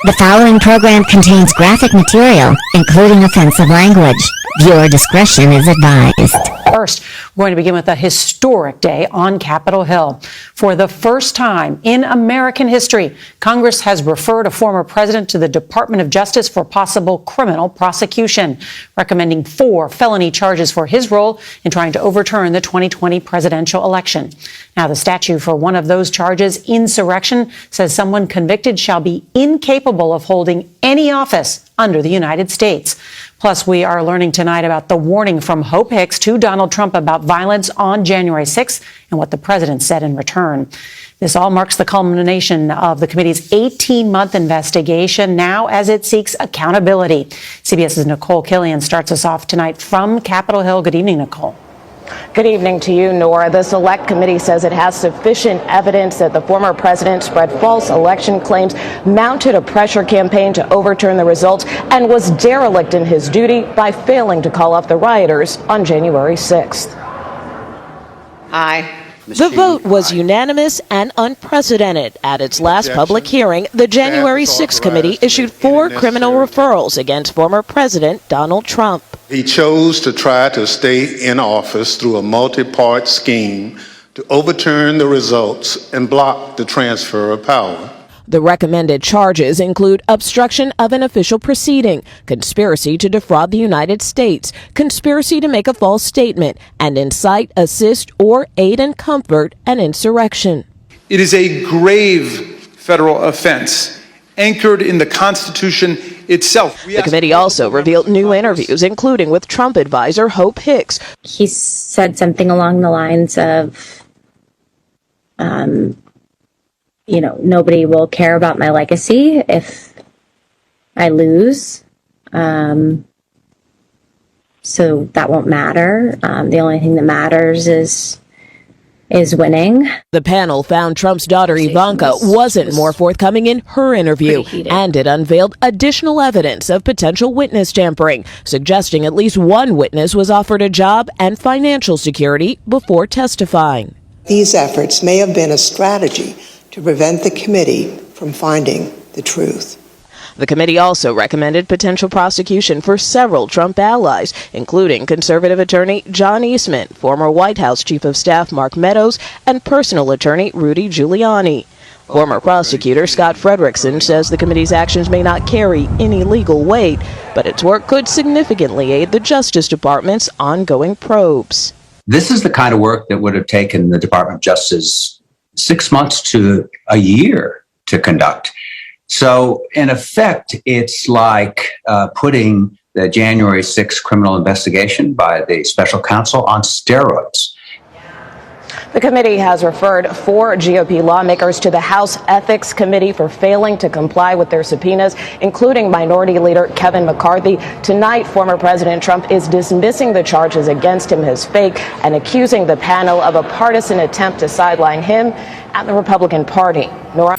The following program contains graphic material, including offensive language. Viewer discretion is advised. First, we're going to begin with a historic day on Capitol Hill. For the first time in American history, Congress has referred a former president to the Department of Justice for possible criminal prosecution, recommending 4 felony charges for his role in trying to overturn the 2020 presidential election. Now, the statute for one of those charges, insurrection, says someone convicted shall be incapable of holding any office under the United States. Plus, we are learning tonight about the warning from Hope Hicks to Donald Trump about violence on January 6th and what the president said in return. This all marks the culmination of the committee's 18-month investigation now as it seeks accountability. CBS's Nicole Killian starts us off tonight from Capitol Hill. Good evening, Nicole. Good evening to you, Nora. The Select Committee says it has sufficient evidence that the former president spread false election claims, mounted a pressure campaign to overturn the results, and was derelict in his duty by failing to call off the rioters on January 6th. Aye. The vote was unanimous and unprecedented. At its last public hearing, the January 6th committee issued 4 criminal referrals against former President Donald Trump. He chose to try to stay in office through a multi-part scheme to overturn the results and block the transfer of power. The recommended charges include obstruction of an official proceeding, conspiracy to defraud the United States, conspiracy to make a false statement, and incite, assist, or aid and comfort an insurrection. It is a grave federal offense anchored in the Constitution itself. The committee also revealed new interviews, including with Trump advisor Hope Hicks. He said something along the lines of, nobody will care about my legacy if I lose. So that won't matter. The only thing that matters is winning. The panel found Trump's daughter Ivanka wasn't more forthcoming in her interview, and it unveiled additional evidence of potential witness tampering, suggesting at least one witness was offered a job and financial security before testifying. These efforts may have been a strategy to prevent the committee from finding the truth. The committee also recommended potential prosecution for several Trump allies, including conservative attorney John Eastman, former White House Chief of Staff Mark Meadows, and personal attorney Rudy Giuliani. Former prosecutor Scott Frederickson says the committee's actions may not carry any legal weight, but its work could significantly aid the Justice Department's ongoing probes. This is the kind of work that would have taken the Department of Justice 6 months to a year to conduct. So, in effect, it's like putting the January 6th criminal investigation by the special counsel on steroids. The committee has referred 4 GOP lawmakers to the House Ethics Committee for failing to comply with their subpoenas, including Minority Leader Kevin McCarthy. Tonight, former President Trump is dismissing the charges against him as fake and accusing the panel of a partisan attempt to sideline him and the Republican Party. Nora?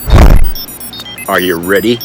Are you ready?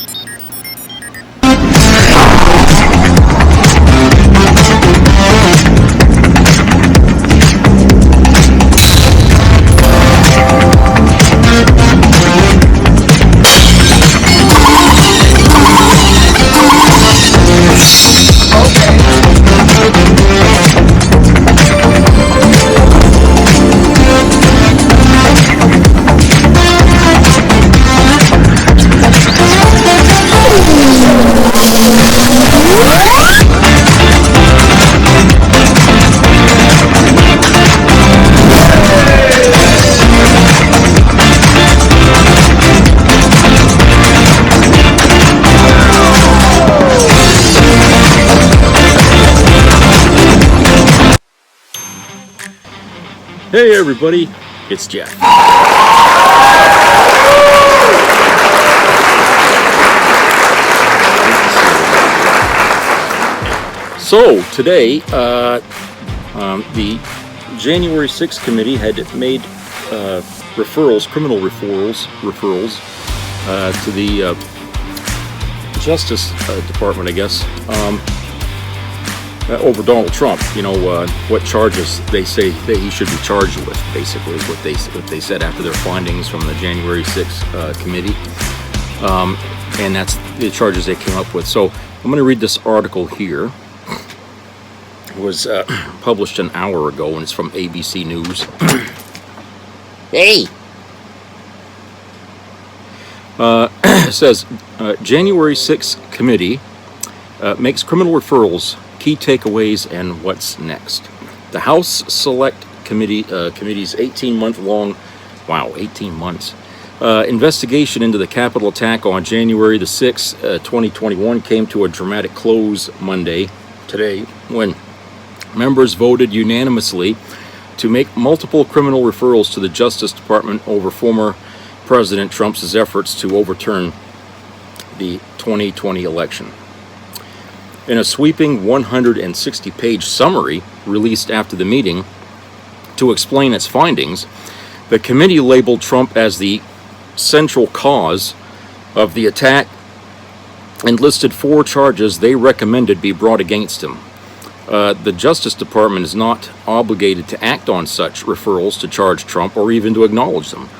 Hey everybody, it's Jack. So today, the January 6th committee had made referrals, criminal referrals to the Justice Department, I guess, over Donald Trump. You know, what charges they say that he should be charged with, basically, is what they said after their findings from the January 6th committee. And that's the charges they came up with. So I'm going to read this article here. It was published an hour ago, and it's from ABC News. Hey! It says, January 6th committee makes criminal referrals, key takeaways, and what's next. The House Select Committee's 18-month-long, 18 months, investigation into the Capitol attack on January the 6th, 2021 came to a dramatic close Monday, today, when members voted unanimously to make multiple criminal referrals to the Justice Department over former President Trump's efforts to overturn the 2020 election. In a sweeping 160-page summary released after the meeting to explain its findings, the committee labeled Trump as the central cause of the attack and listed 4 charges they recommended be brought against him. The Justice Department is not obligated to act on such referrals to charge Trump or even to acknowledge them.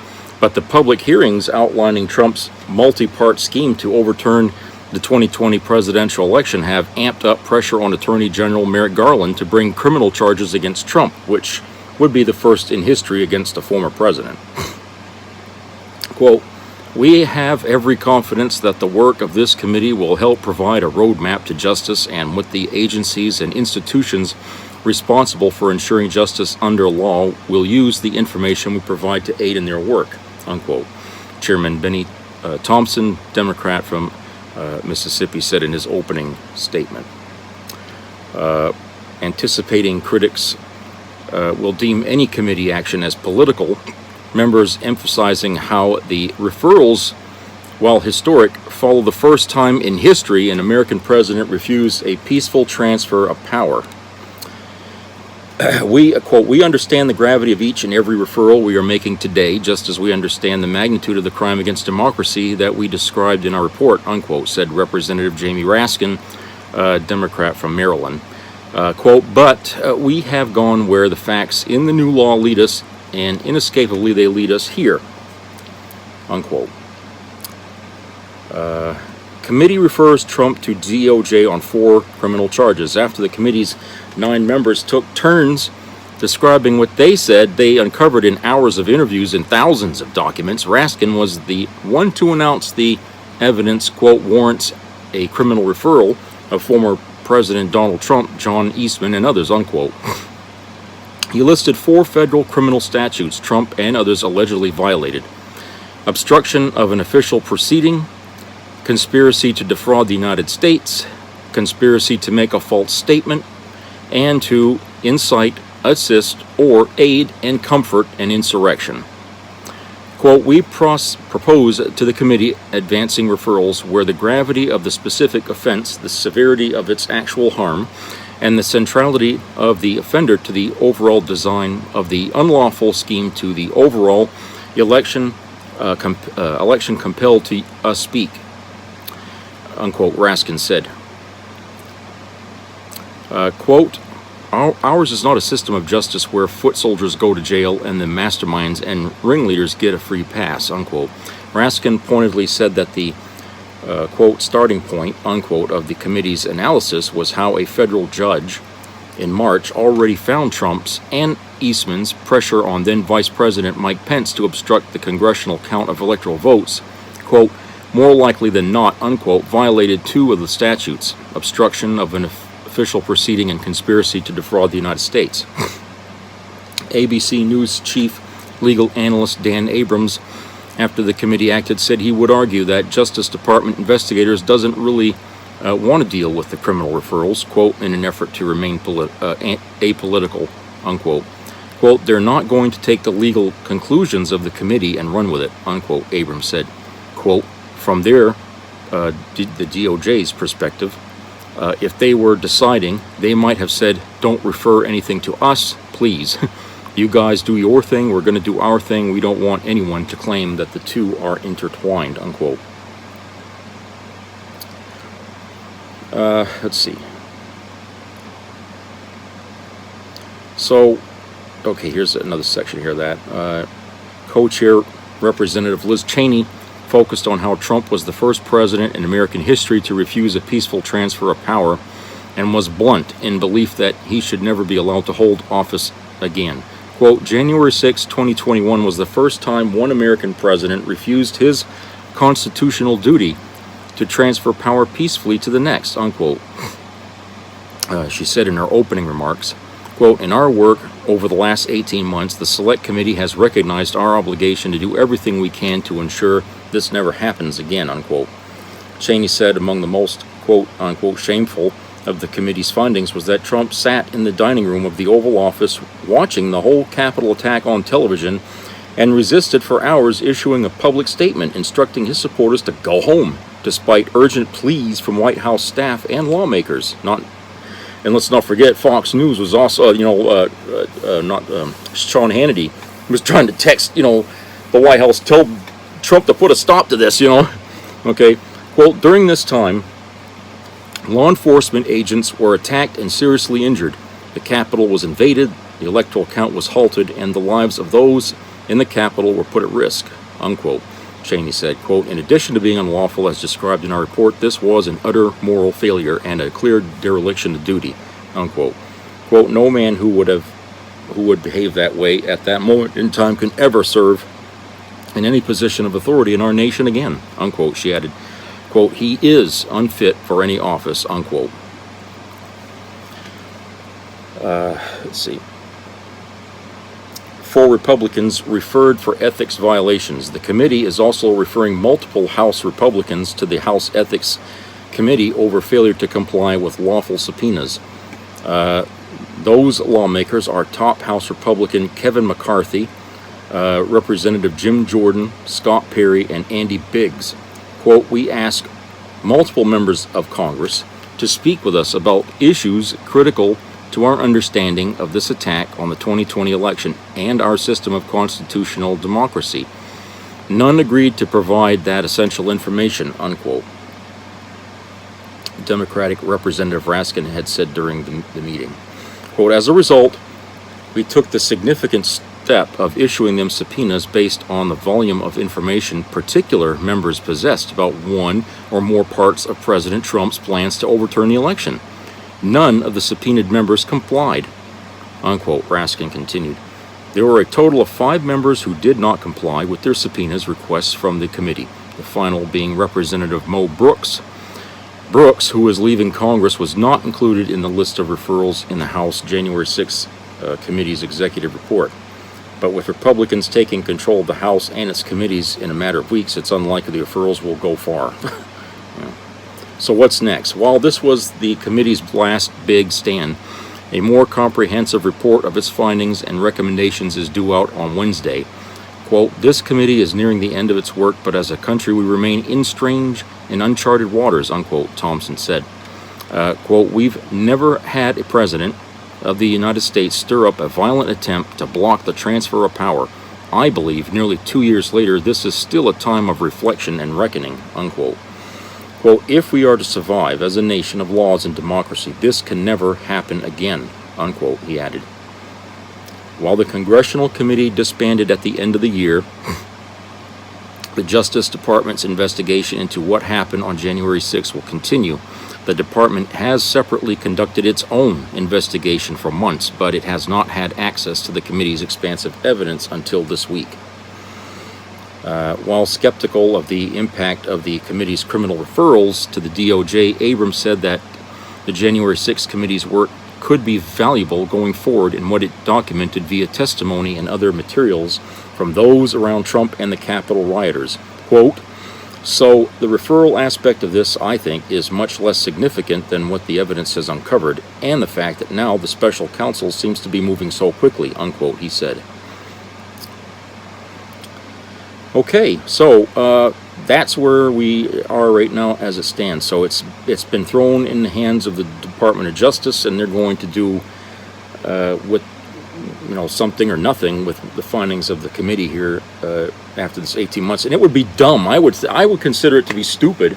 But the public hearings outlining Trump's multi-part scheme to overturn the 2020 presidential election have amped up pressure on Attorney General Merrick Garland to bring criminal charges against Trump, which would be the first in history against a former president. Quote, "We have every confidence that the work of this committee will help provide a roadmap to justice and with the agencies and institutions responsible for ensuring justice under law will use the information we provide to aid in their work," unquote. Chairman Benny Thompson, Democrat from Mississippi, said in his opening statement. Anticipating critics will deem any committee action as political, members emphasizing how the referrals, while historic, follow the first time in history an American president refused a peaceful transfer of power. Quote, "We understand the gravity of each and every referral we are making today, just as we understand the magnitude of the crime against democracy that we described in our report," unquote, said Representative Jamie Raskin, Democrat from Maryland. Quote, "But we have gone where the facts in the new law lead us, and inescapably they lead us here," unquote. Committee refers Trump to DOJ on 4 criminal charges. After the committee's 9 members took turns describing what they said they uncovered in hours of interviews and thousands of documents, Raskin was the one to announce the evidence, quote, "warrants a criminal referral of former President Donald Trump, John Eastman, and others," unquote. He listed 4 federal criminal statutes Trump and others allegedly violated: obstruction of an official proceeding, conspiracy to defraud the United States, conspiracy to make a false statement, and to incite, assist, or aid and comfort an insurrection. Quote, "We propose to the committee advancing referrals where the gravity of the specific offense, the severity of its actual harm, and the centrality of the offender to the overall design of the unlawful scheme to the overall election compelled to us speak," unquote, Raskin said. Quote, "Ours is not a system of justice where foot soldiers go to jail and the masterminds and ringleaders get a free pass," unquote. Raskin pointedly said that the, quote, "starting point," unquote, of the committee's analysis was how a federal judge in March already found Trump's and Eastman's pressure on then Vice President Mike Pence to obstruct the congressional count of electoral votes, quote, "more likely than not," unquote, violated 2 of the statutes: obstruction of an official proceeding and conspiracy to defraud the United States. ABC News chief legal analyst Dan Abrams, after the committee acted, said he would argue that Justice Department investigators doesn't really want to deal with the criminal referrals, quote, in an effort to remain apolitical, unquote. Quote, "They're not going to take the legal conclusions of the committee and run with it," unquote, Abrams said. Quote, "From the DOJ's perspective, if they were deciding, they might have said, 'Don't refer anything to us, please. You guys do your thing, we're going to do our thing. We don't want anyone to claim that the 2 are intertwined,' unquote." Let's see. So, okay, here's another section here that co-chair Representative Liz Cheney focused on how Trump was the first president in American history to refuse a peaceful transfer of power and was blunt in belief that he should never be allowed to hold office again. Quote, January 6, 2021 was the first time one American president refused his constitutional duty to transfer power peacefully to the next, unquote. She said in her opening remarks, quote, in our work over the last 18 months, the Select Committee has recognized our obligation to do everything we can to ensure this never happens again, unquote. Cheney said among the most, quote, unquote, shameful of the committee's findings was that Trump sat in the dining room of the Oval Office watching the whole Capitol attack on television and resisted for hours issuing a public statement instructing his supporters to go home, despite urgent pleas from White House staff and lawmakers. And let's not forget, Fox News was also, Sean Hannity was trying to text, the White House, tell Trump to put a stop to this, Okay, quote, during this time, law enforcement agents were attacked and seriously injured. The Capitol was invaded, the electoral count was halted, and the lives of those in the Capitol were put at risk, unquote. Cheney said, quote, in addition to being unlawful as described in our report, this was an utter moral failure and a clear dereliction of duty, unquote. Quote, no man who would behave that way at that moment in time can ever serve in any position of authority in our nation again, unquote. She added, quote, he is unfit for any office, unquote. Let's see. 4 Republicans referred for ethics violations. The committee is also referring multiple House Republicans to the House Ethics Committee over failure to comply with lawful subpoenas. Those lawmakers are top House Republican Kevin McCarthy, Representative Jim Jordan, Scott Perry, and Andy Biggs. Quote, we ask multiple members of Congress to speak with us about issues critical to our understanding of this attack on the 2020 election and our system of constitutional democracy. None agreed to provide that essential information, unquote. Democratic Representative Raskin had said during the meeting. Quote, as a result, we took the significant step of issuing them subpoenas based on the volume of information particular members possessed about one or more parts of President Trump's plans to overturn the election. None of the subpoenaed members complied, unquote. Raskin continued. There were a total of 5 members who did not comply with their subpoenas requests from the committee, the final being Representative Mo Brooks. Brooks, who is leaving Congress, was not included in the list of referrals in the House January 6 committee's executive report. But with Republicans taking control of the House and its committees in a matter of weeks, it's unlikely the referrals will go far. So what's next? While this was the committee's last big stand, a more comprehensive report of its findings and recommendations is due out on Wednesday. Quote, this committee is nearing the end of its work, but as a country we remain in strange and uncharted waters, unquote, Thompson said. Quote, we've never had a president of the United States stir up a violent attempt to block the transfer of power. I believe nearly 2 years later, this is still a time of reflection and reckoning, unquote. Quote, if we are to survive as a nation of laws and democracy, this can never happen again, unquote, he added. While the Congressional Committee disbanded at the end of the year, the Justice Department's investigation into what happened on January 6 will continue. The department has separately conducted its own investigation for months, but it has not had access to the committee's expansive evidence until this week. While skeptical of the impact of the committee's criminal referrals to the DOJ, Abrams said that the January 6 committee's work could be valuable going forward in what it documented via testimony and other materials from those around Trump and the Capitol rioters. Quote, so the referral aspect of this, I think, is much less significant than what the evidence has uncovered, and the fact that now the special counsel seems to be moving so quickly, unquote, he said. Okay, so that's where we are right now as it stands. So it's been thrown in the hands of the Department of Justice, and they're going to do with something or nothing with the findings of the committee here after this 18 months. And it would be dumb. I would consider it to be stupid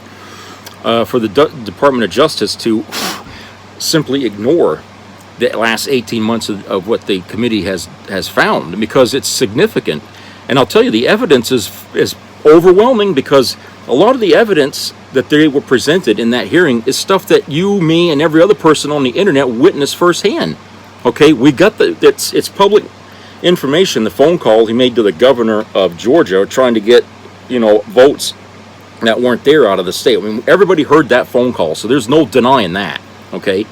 for the Department of Justice to simply ignore the last 18 months of what the committee has found, because it's significant. And I'll tell you, the evidence is overwhelming, because a lot of the evidence that they were presented in that hearing is stuff that you, me, and every other person on the internet witnessed firsthand. Okay, we got it's public information, the phone call he made to the governor of Georgia trying to get, votes that weren't there out of the state. I mean, everybody heard that phone call, so there's no denying that. Okay,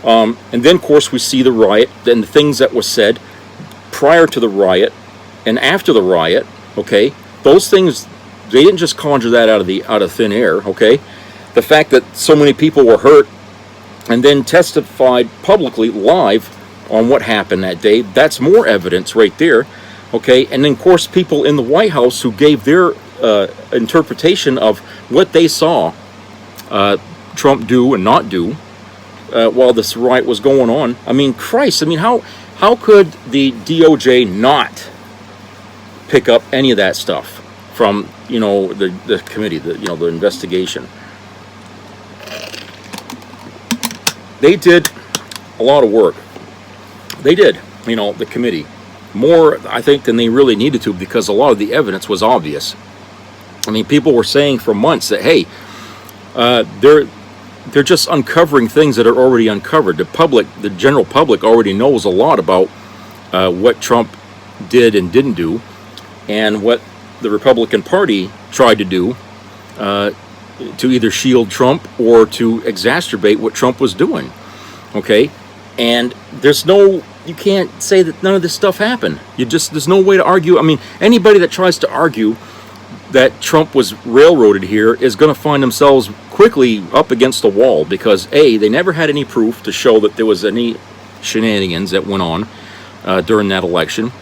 and then of course we see the riot and the things that were said prior to the riot and after the riot. Okay, those things, they didn't just conjure that out of thin air. Okay, the fact that so many people were hurt and then testified publicly live on what happened that day, that's more evidence right there. Okay, and then of course people in the White House who gave their interpretation of what they saw Trump do and not do while this riot was going on. I mean, Christ, I mean, how could the DOJ not pick up any of that stuff from, the committee, the investigation? They did a lot of work. They did, the committee, more, I think, than they really needed to, because a lot of the evidence was obvious. I mean, people were saying for months that, hey, they're just uncovering things that are already uncovered. The general public already knows a lot about what Trump did and didn't do, and what the Republican Party tried to do to either shield Trump or to exacerbate what Trump was doing. Okay, and you can't say that none of this stuff happened. There's no way to argue. I mean, anybody that tries to argue that Trump was railroaded here is going to find themselves quickly up against the wall, because A, they never had any proof to show that there was any shenanigans that went on during that election.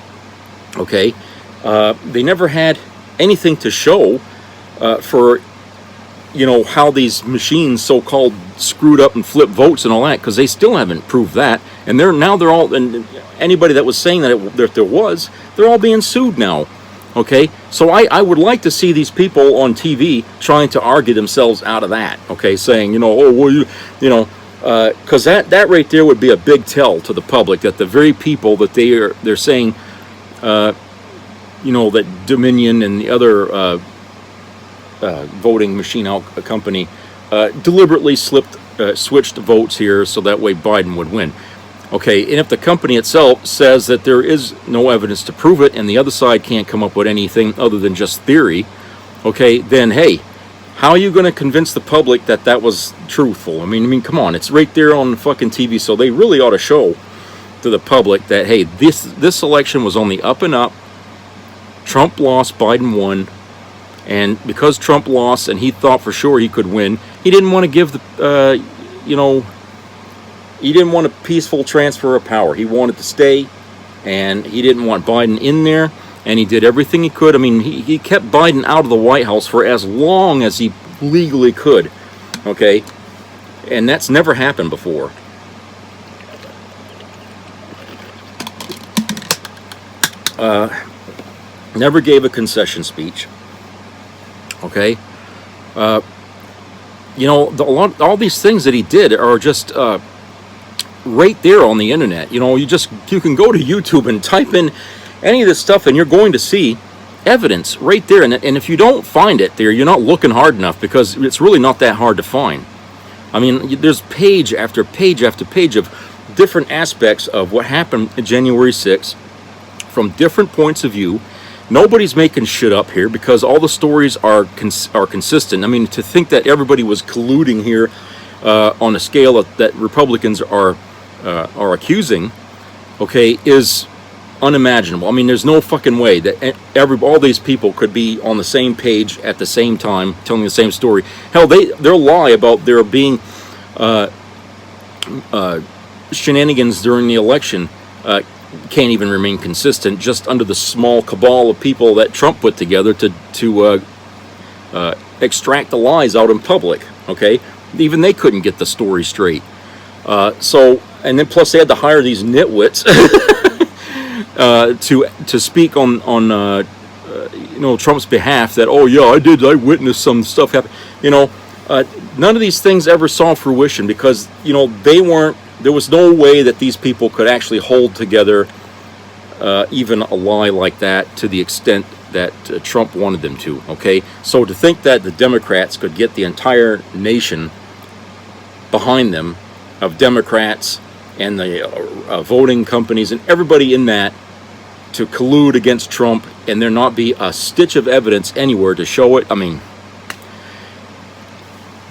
Okay, they never had anything to show for how these machines so-called screwed up and flipped votes and all that, because they still haven't proved that. And they're all, and anybody that was saying that there was, they're all being sued now. Okay, so I would like to see these people on TV trying to argue themselves out of that. Okay, saying, because that right there would be a big tell to the public that the very people that they're saying, that Dominion and the other voting machine company deliberately switched votes here so that way Biden would win. Okay, and if the company itself says that there is no evidence to prove it, and the other side can't come up with anything other than just theory, okay, then hey, how are you going to convince the public that that was truthful? I mean, come on, it's right there on the fucking TV, so they really ought to show to the public that, hey, this election was on the up and up. Trump lost, Biden won, and because Trump lost and he thought for sure he could win, he didn't want to give he didn't want a peaceful transfer of power. He wanted to stay, and he didn't want Biden in there, and he did everything he could. I mean, he kept Biden out of the White House for as long as he legally could, okay? And that's never happened before. Never gave a concession speech, okay? All these things that he did are just right there on the internet. You can go to YouTube and type in any of this stuff, and you're going to see evidence right there. And if you don't find it there, you're not looking hard enough, because it's really not that hard to find. I mean, there's page after page after page of different aspects of what happened January 6th from different points of view. Nobody's making shit up here, because all the stories are consistent. I mean, to think that everybody was colluding here on a scale that Republicans are accusing, okay, is unimaginable. I mean, there's no fucking way that all these people could be on the same page at the same time telling the same story. Hell, they'll lie about there being shenanigans during the election. Can't even remain consistent just under the small cabal of people that Trump put together to extract the lies out in public. Okay, even they couldn't get the story straight. And then plus they had to hire these nitwits to speak on Trump's behalf. That, oh yeah, I witnessed some stuff happen. None of these things ever saw fruition, because there was no way that these people could actually hold together even a lie like that to the extent that Trump wanted them to, okay? So to think that the Democrats could get the entire nation behind them of Democrats and the voting companies and everybody in that to collude against Trump and there not be a stitch of evidence anywhere to show it, I mean,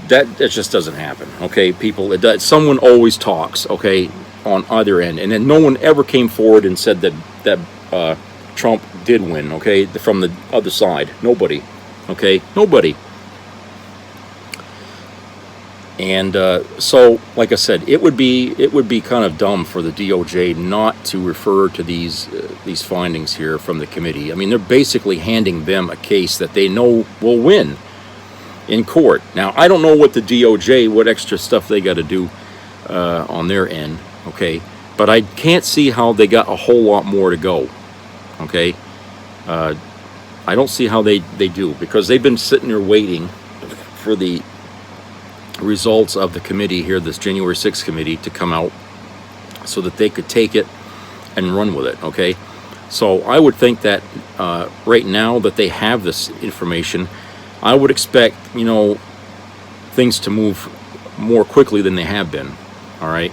that just doesn't happen, okay, people? It does. Someone always talks, okay, on either end, and then no one ever came forward and said that Trump did win, okay, from the other side. Nobody, okay, nobody. And so, like I said, it would be kind of dumb for the DOJ not to refer to these findings here from the committee. I mean, they're basically handing them a case that they know will win in court. Now, I don't know what the DOJ, what extra stuff they got to do on their end, okay, but I can't see how they got a whole lot more to go, okay. I don't see how they do, because they've been sitting there waiting for the results of the committee here, this January 6th committee, to come out so that they could take it and run with it, okay? So I would think that right now that they have this information, I would expect, you know, things to move more quickly than they have been, all right?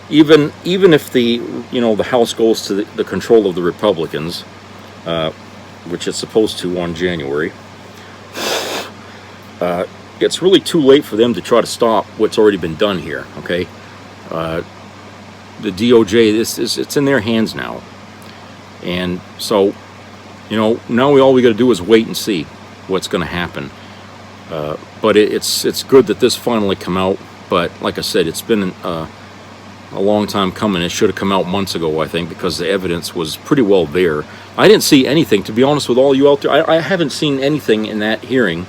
Even if the House goes to the control of the Republicans, which it's supposed to on January, it's really too late for them to try to stop what's already been done here, okay? The DOJ, it's in their hands now. And so, you know, now all we got to do is wait and see what's going to happen. But it's good that this finally come out. But like I said, it's been a long time coming. It should have come out months ago, I think, because the evidence was pretty well there. I didn't see anything, to be honest with all you out there. I haven't seen anything in that hearing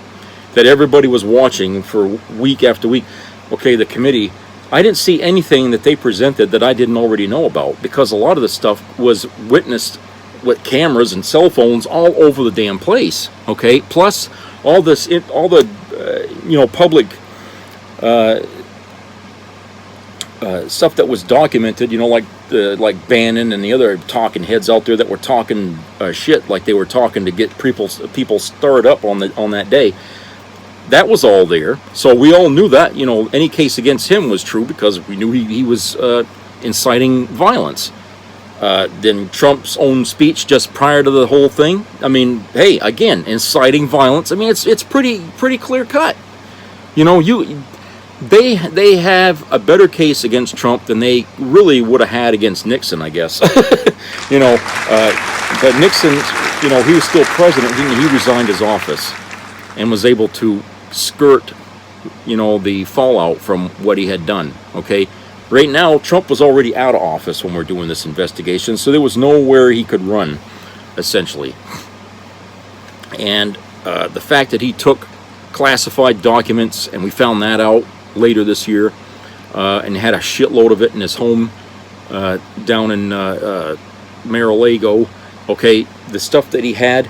that everybody was watching for week after week. Okay, the committee, I didn't see anything that they presented that I didn't already know about, because a lot of the stuff was witnessed with cameras and cell phones all over the damn place, okay? Plus all the public stuff that was documented, you know, like Bannon and the other talking heads out there that were talking shit, like they were talking to get people stirred up on that day. That was all there. So we all knew that, you know, any case against him was true, because we knew he was inciting violence. Then Trump's own speech just prior to the whole thing, I mean, hey, again, inciting violence. I mean, it's pretty clear cut. You know, they have a better case against Trump than they really would have had against Nixon, I guess. You know, but Nixon, you know, he was still president. He resigned his office and was able to skirt, you know, the fallout from what he had done, okay? Right now, Trump was already out of office when we're doing this investigation, so there was nowhere he could run, essentially. And the fact that he took classified documents, and we found that out later this year, and had a shitload of it in his home down in Mar-a-Lago, okay, the stuff that he had,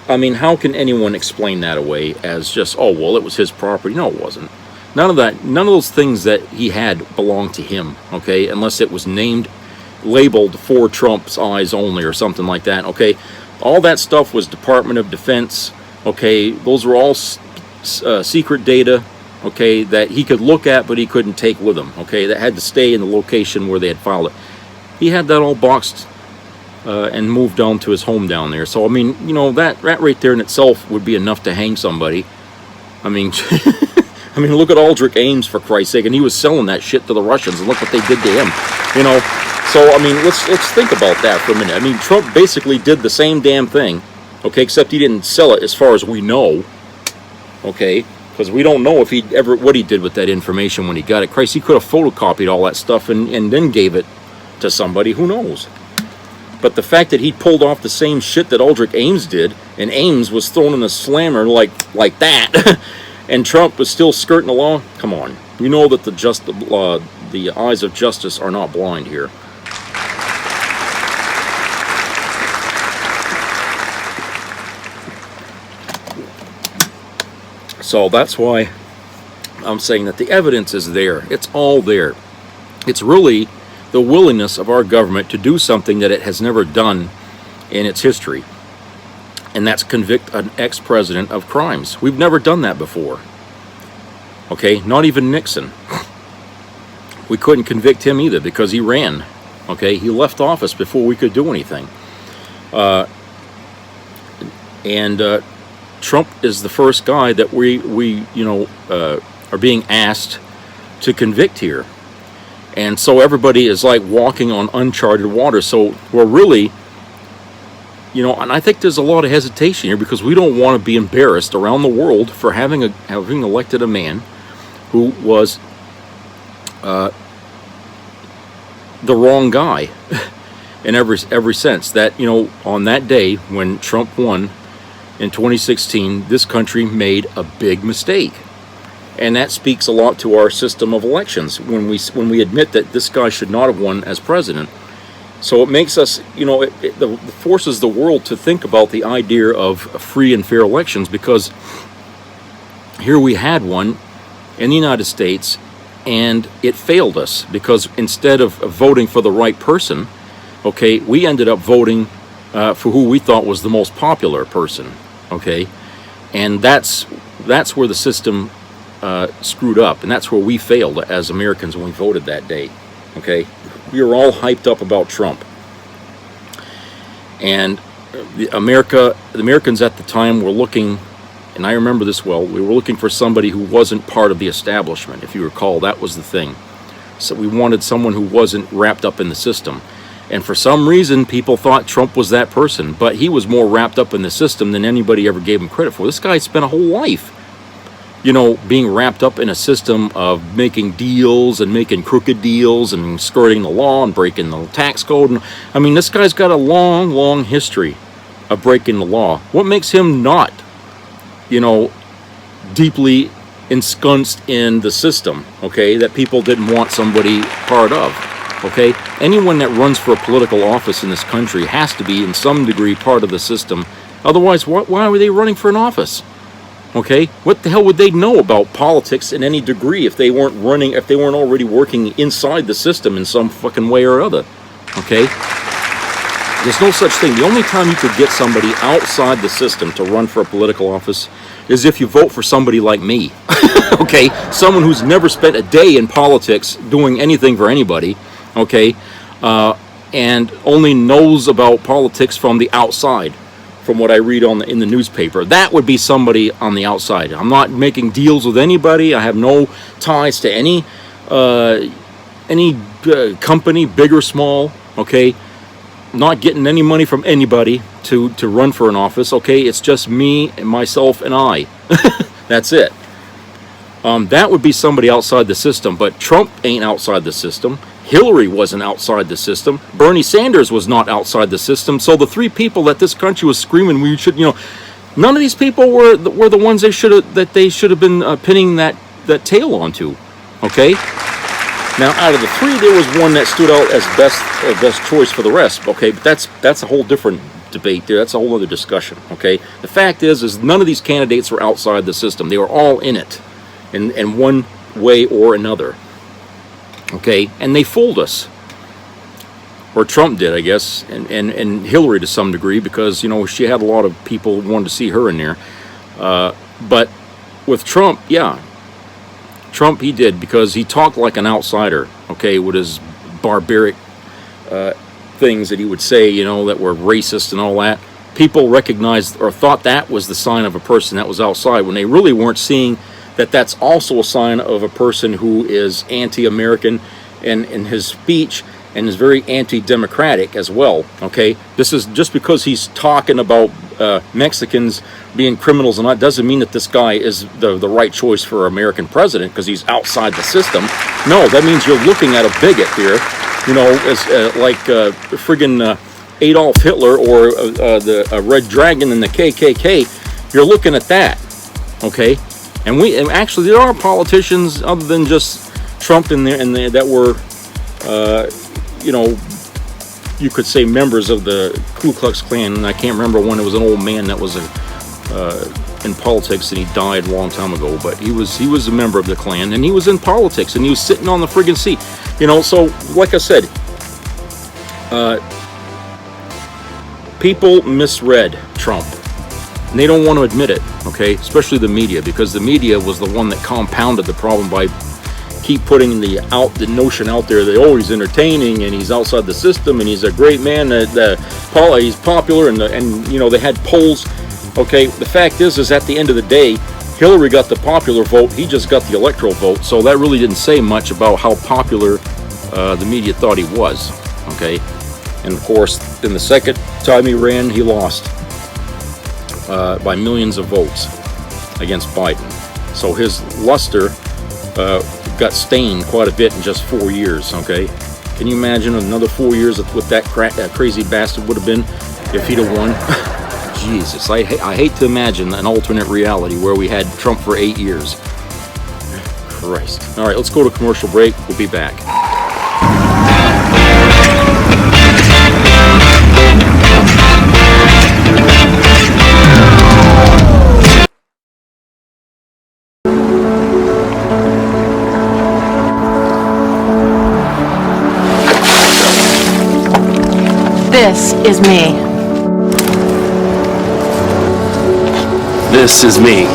I mean, how can anyone explain that away as just, oh, well, it was his property? No, it wasn't. None of that, none of those things that he had belonged to him, okay, unless it was labeled for Trump's eyes only or something like that, okay? All that stuff was Department of Defense, okay? Those were all secret data, okay, that he could look at, but he couldn't take with him, okay? That had to stay in the location where they had filed it. He had that all boxed and moved down to his home down there. So, I mean, you know, that right there in itself would be enough to hang somebody. I mean, I mean, look at Aldrich Ames, for Christ's sake, and he was selling that shit to the Russians, and look what they did to him, you know. So, I mean, let's think about that for a minute. I mean, Trump basically did the same damn thing, okay, except he didn't sell it as far as we know, okay, because we don't know if what he did with that information when he got it. Christ, he could have photocopied all that stuff and then gave it to somebody, who knows. But the fact that he pulled off the same shit that Aldrich Ames did, and Ames was thrown in the slammer like that, and Trump was still skirting along, come on. You know that the eyes of justice are not blind here. So that's why I'm saying that the evidence is there. It's all there. It's really the willingness of our government to do something that it has never done in its history. and that's convict an ex-president of crimes. We've never done that before. Okay, not even Nixon. We couldn't convict him either because he ran. Okay, he left office before we could do anything. Trump is the first guy that we are being asked to convict here. And so everybody is like walking on uncharted water. So we're really, and I think there's a lot of hesitation here because we don't want to be embarrassed around the world for having elected a man who was the wrong guy in every sense. That, on that day when Trump won in 2016, this country made a big mistake. And that speaks a lot to our system of elections when we admit that this guy should not have won as president. So it makes us, it forces the world to think about the idea of free and fair elections, because here we had one in the United States and it failed us because instead of voting for the right person, okay, we ended up voting for who we thought was the most popular person, okay? And that's where the system screwed up, and that's where we failed as Americans when we voted that day. Okay, we were all hyped up about Trump, and the Americans at the time were looking, and I remember this well, we were looking for somebody who wasn't part of the establishment. If you recall, that was the thing. So we wanted someone who wasn't wrapped up in the system, and for some reason people thought Trump was that person, but he was more wrapped up in the system than anybody ever gave him credit for. This guy spent a whole life being wrapped up in a system of making deals and making crooked deals and skirting the law and breaking the tax code. And I mean, this guy's got a long, long history of breaking the law. What makes him not, deeply ensconced in the system, okay, that people didn't want somebody part of, okay? Anyone that runs for a political office in this country has to be in some degree part of the system. Otherwise, why were they running for an office? Okay, what the hell would they know about politics in any degree if they weren't already working inside the system in some fucking way or other? Okay, there's no such thing. The only time you could get somebody outside the system to run for a political office is if you vote for somebody like me. Okay, someone who's never spent a day in politics doing anything for anybody. Okay, and only knows about politics from the outside. From what I read in the newspaper, that would be somebody on the outside. I'm not making deals with anybody. I have no ties to any company, big or small. Okay, not getting any money from anybody to run for an office. Okay, it's just me and myself and I. That's it. That would be somebody outside the system. But Trump ain't outside the system. Hillary wasn't outside the system. Bernie Sanders was not outside the system. So the three people that this country was screaming we should, none of these people were the ones they should have been pinning that tail onto. Okay. Now, out of the three, there was one that stood out as best choice for the rest. Okay, but that's a whole different debate there. That's a whole other discussion. Okay. The fact is none of these candidates were outside the system. They were all in it, in one way or another. Okay, and they fooled us, or Trump did, I guess, and Hillary to some degree, because she had a lot of people who wanted to see her in there. But with Trump, Trump he did, because he talked like an outsider. Okay, with his barbaric things that he would say, that were racist and all that. People recognized or thought that was the sign of a person that was outside, when they really weren't seeing that that's also a sign of a person who is anti-American in his speech and is very anti-democratic as well. Okay, this is just because he's talking about Mexicans being criminals and that doesn't mean that this guy is the right choice for American president because he's outside the system. No, that means you're looking at a bigot here, as like friggin' Adolf Hitler or the Red Dragon and the KKK. You're looking at that. Okay. And actually there are politicians other than just Trump in there that were, you could say members of the Ku Klux Klan. And I can't remember one. It was an old man that was in politics and he died a long time ago. But he was a member of the Klan and he was in politics and he was sitting on the friggin' seat. So like I said, people misread Trump. And they don't want to admit it, okay? Especially the media, because the media was the one that compounded the problem by keep putting the notion out there that, oh, he's entertaining and he's outside the system and he's a great man, he's popular, and you know, they had polls. Okay, the fact is at the end of the day, Hillary got the popular vote, he just got the electoral vote, so that really didn't say much about how popular the media thought he was, okay? And of course, in the second time he ran, he lost by millions of votes against Biden. So his luster got stained quite a bit in just 4 years, okay? Can you imagine another 4 years of what that crazy bastard would have been if he'd have won? Jesus, I hate to imagine an alternate reality where we had Trump for 8 years. Christ. All right, let's go to commercial break. We'll be back. This is me. This is me.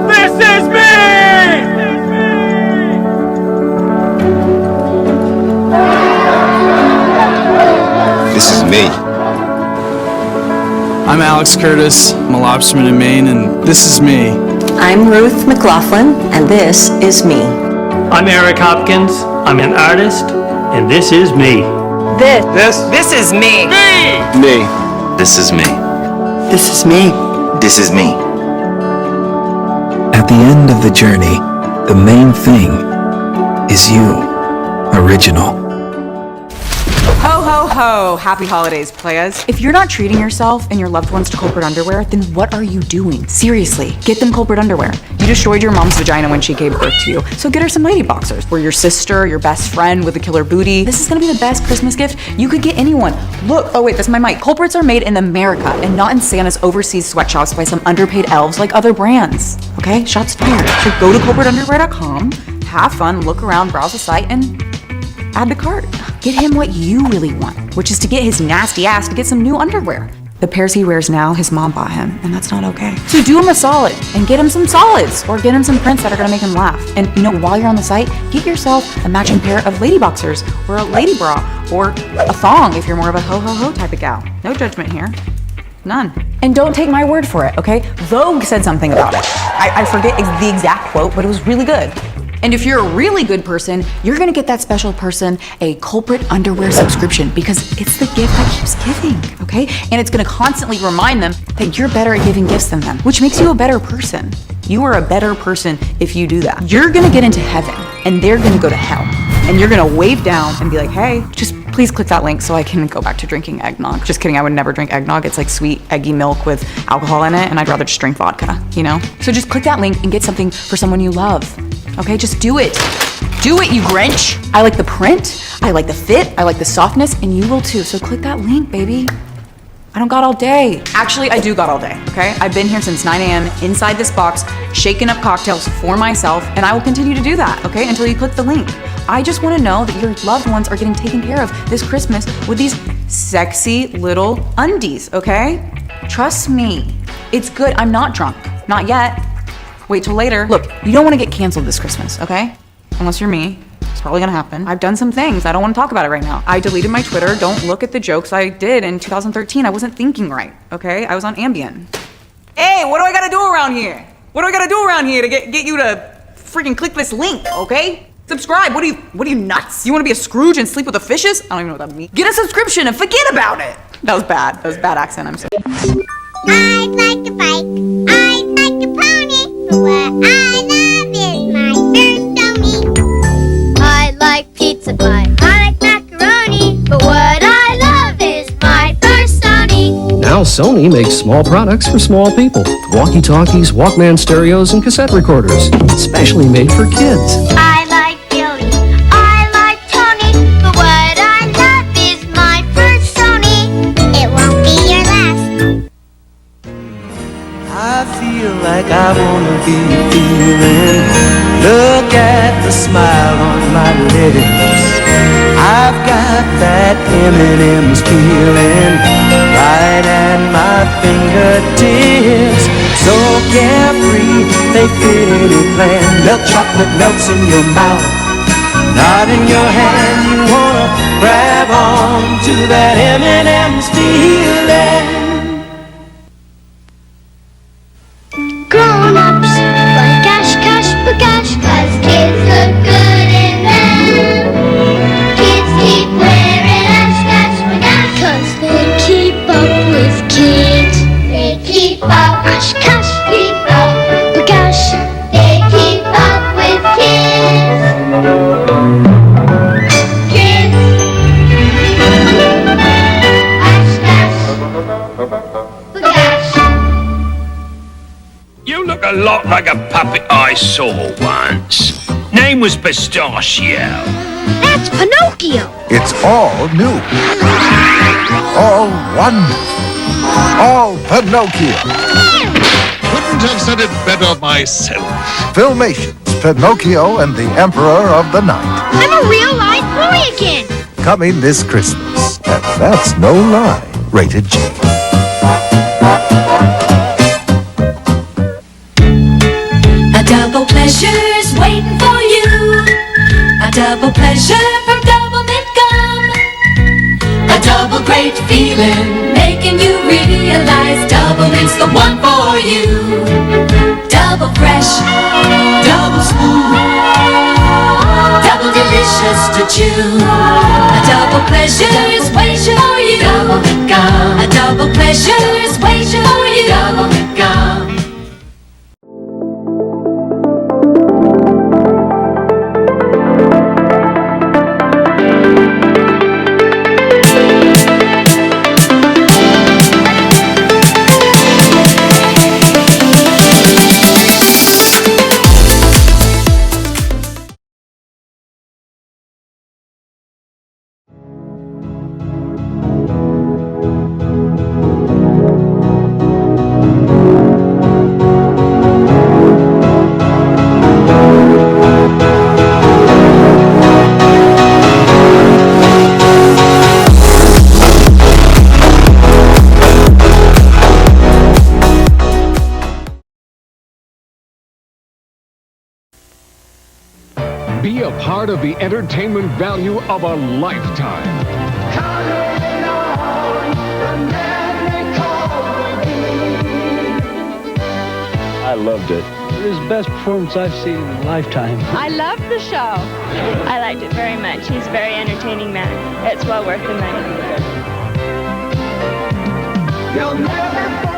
This is me! This is me. I'm Alex Curtis. I'm a lobsterman in Maine, and this is me. I'm Ruth McLaughlin, and this is me. I'm Eric Hopkins. I'm an artist, and this is me. This is me. Me. This is me. This is me. This is me. At the end of the journey, the main thing is you. Original. Ho, ho, ho. Happy holidays, playas. If you're not treating yourself and your loved ones to culprit underwear, then what are you doing? Seriously, get them culprit underwear. You destroyed your mom's vagina when she gave birth to you, so get her some lady boxers. Or your sister, your best friend with a killer booty. This is gonna be the best Christmas gift you could get anyone. Look, oh wait, that's my mic. Culprits are made in America and not in Santa's overseas sweatshops by some underpaid elves like other brands. Okay, shots fired. So go to culpritunderwear.com, have fun, look around, browse the site, and add to cart. Get him what you really want, which is to get his nasty ass to get some new underwear. The pairs he wears now, his mom bought him, and that's not okay. So do him a solid and get him some solids, or get him some prints that are gonna make him laugh. And you know, while you're on the site, get yourself a matching pair of lady boxers, or a lady bra, or a thong if you're more of a ho-ho-ho type of gal. No judgment here. None. And don't take my word for it, okay? Vogue said something about it. I forget the exact quote, but it was really good. And if you're a really good person, you're gonna get that special person a culprit underwear subscription because it's the gift that keeps giving, okay? And it's gonna constantly remind them that you're better at giving gifts than them, which makes you a better person. You are a better person if you do that. You're gonna get into heaven and they're gonna go to hell. And you're gonna wave down and be like, hey, just please click that link so I can go back to drinking eggnog. Just kidding, I would never drink eggnog. It's like sweet, eggy milk with alcohol in it, and I'd rather just drink vodka, you know? So just click that link and get something for someone you love. Okay, just do it. Do it, you Grinch. I like the print, I like the fit, I like the softness, and you will too. So click that link, baby. I don't got all day. Actually, I do got all day, okay? I've been here since 9 a.m. inside this box, shaking up cocktails for myself, and I will continue to do that, okay? Until you click the link. I just wanna know that your loved ones are getting taken care of this Christmas with these sexy little undies, okay? Trust me, it's good. I'm not drunk, not yet. Wait till later. Look, you don't wanna get canceled this Christmas, okay? Unless you're me. It's probably gonna happen. I've done some things. I don't wanna talk about it right now. I deleted my Twitter. Don't look at the jokes I did in 2013. I wasn't thinking right, okay? I was on Ambien. Hey, what do I gotta do around here? What do I gotta do around here to get you to freaking click this link, okay? Subscribe. What are you nuts? You wanna be a Scrooge and sleep with the fishes? I don't even know what that means. Get a subscription and forget about it. That was bad. That was bad accent. I'm sorry. I'd like a bike. I'd like a pony. But what I love is my first pony. I like pizza pie. I like macaroni. But what I love is my first Sony. Now Sony makes small products for small people. Walkie-talkies, Walkman stereos, and cassette recorders. Specially made for kids. I like Billy. I like Tony. But what I love is my first Sony. It won't be your last. I feel like I wanna be feeling. Look at the smile on my lips. I've got M&M's peeling right at my fingertips. So carefree, they fit any plan. Milk chocolate melts in your mouth, not in your hand. You wanna grab on to that M&M's feeling. Grown-ups like cash, cash, bagash, 'cause kids look good in them. Kids keep wearing ash, cash, bagash, 'cause they keep up with kids. They keep up, ash, cash, keep up, bagash. They keep up with kids. Kids, ash, cash, bagash. You look a lot like a puppet I saw once. Name was Pistachio. That's Pinocchio. It's all new. All wonderful. All Pinocchio. Couldn't have said it better myself. Filmation's Pinocchio and the Emperor of the Night. I'm a real live boy again. Coming this Christmas. And that's no lie. Rated G. A double pleasure's waiting for you. A double pleasure from Double Mint Gum. A double great feeling, making you realize Double Mint's the one for you. Double fresh, double smooth, double delicious to chew. A double pleasure is waiting for you. Double Mint Gum. A double pleasure is waiting for you. Double Mint Gum. Be a part of the entertainment value of a lifetime. I loved it. It was the best performance I've seen in a lifetime. I loved the show. I liked it very much. He's a very entertaining man. It's well worth the money.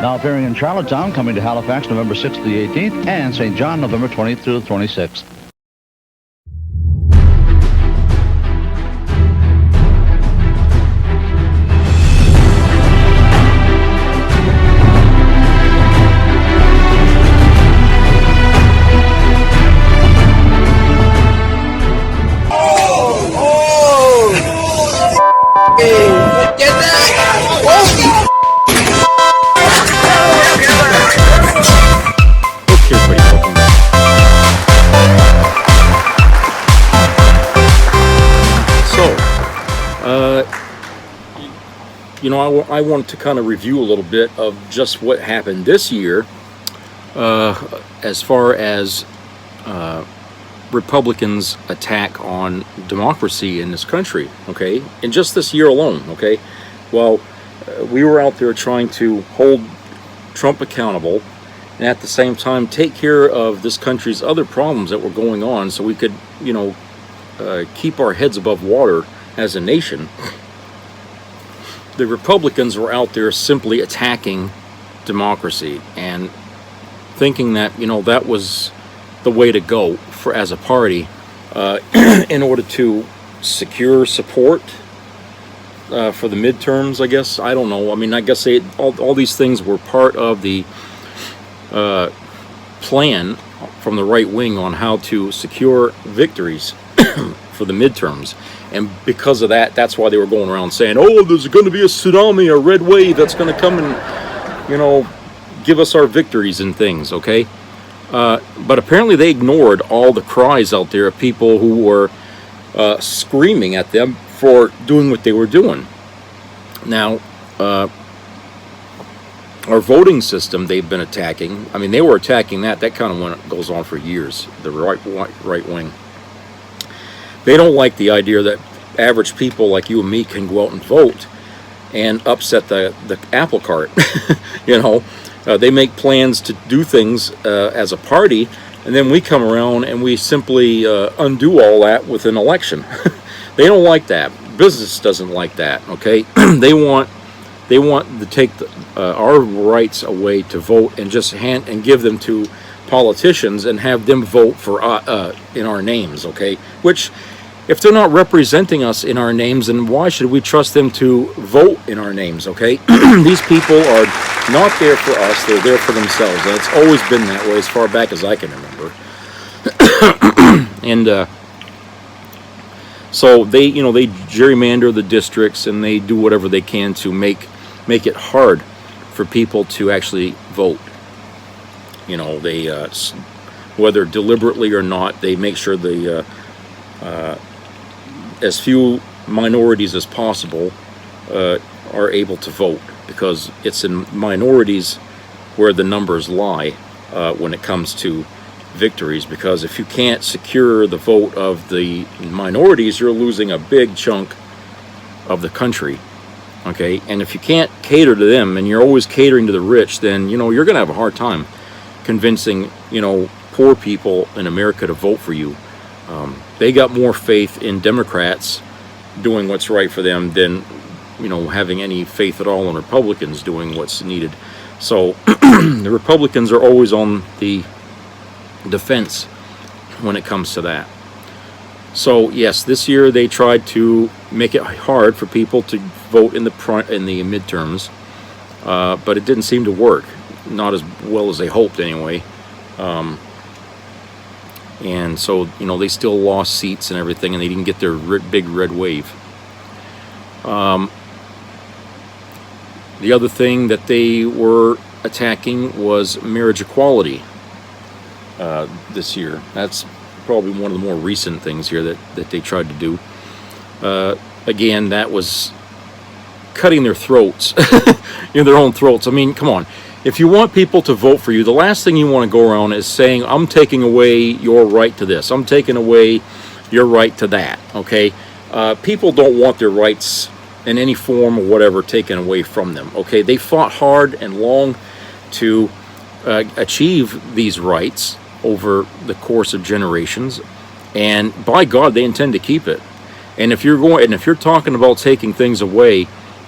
Now appearing in Charlottetown, coming to Halifax November 6th to the 18th, and St. John November 20th through the 26th. You know, I wanted to kind of review a little bit of just what happened this year as far as Republicans' attack on democracy in this country, okay? And just this year alone, okay? Well, we were out there trying to hold Trump accountable and at the same time take care of this country's other problems that were going on so we could, you know, keep our heads above water as a nation. The Republicans were out there simply attacking democracy and thinking that, you know, that was the way to go for as a party in order to secure support for the midterms, I guess. I don't know. I mean, I guess all these things were part of the plan from the right wing on how to secure victories for the midterms. And because of that, that's why they were going around saying, oh, there's going to be a tsunami, a red wave that's going to come and, you know, give us our victories and things, okay? But apparently they ignored all the cries out there of people who were screaming at them for doing what they were doing. Now, our voting system, they've been attacking. I mean, they were attacking that. That kind of goes on for years, the right wing. They don't like the idea that average people like you and me can go out and vote and upset the apple cart. You know, they make plans to do things as a party, and then we come around and we simply undo all that with an election. They don't like that. Business doesn't like that. Okay, they want to take our rights away to vote and just give them to politicians and have them vote for in our names. Okay, which, if they're not representing us in our names, then why should we trust them to vote in our names, okay? These people are not there for us, they're there for themselves. And it's always been that way as far back as I can remember. And so they gerrymander the districts, and they do whatever they can to make it hard for people to actually vote. You know, they, whether deliberately or not, they make sure the as few minorities as possible are able to vote, because it's in minorities where the numbers lie when it comes to victories. Because if you can't secure the vote of the minorities, you're losing a big chunk of the country. Okay, and if you can't cater to them, and you're always catering to the rich, then you're going to have a hard time convincing poor people in America to vote for you. They got more faith in Democrats doing what's right for them than, having any faith at all in Republicans doing what's needed. So the Republicans are always on the defense when it comes to that. So yes, this year they tried to make it hard for people to vote in the midterms, but it didn't seem to work. Not as well as they hoped, anyway. And so, they still lost seats and everything, and they didn't get their big red wave. The other thing that they were attacking was marriage equality this year. That's probably one of the more recent things here that they tried to do. Again, that was cutting their throats, their own throats. I mean, come on. If you want people to vote for you, the last thing you want to go around is saying, I'm taking away your right to this. I'm taking away your right to that, okay? People don't want their rights in any form or whatever taken away from them, okay? They fought hard and long to achieve these rights over the course of generations, and by God, they intend to keep it. And if you're talking about taking things away,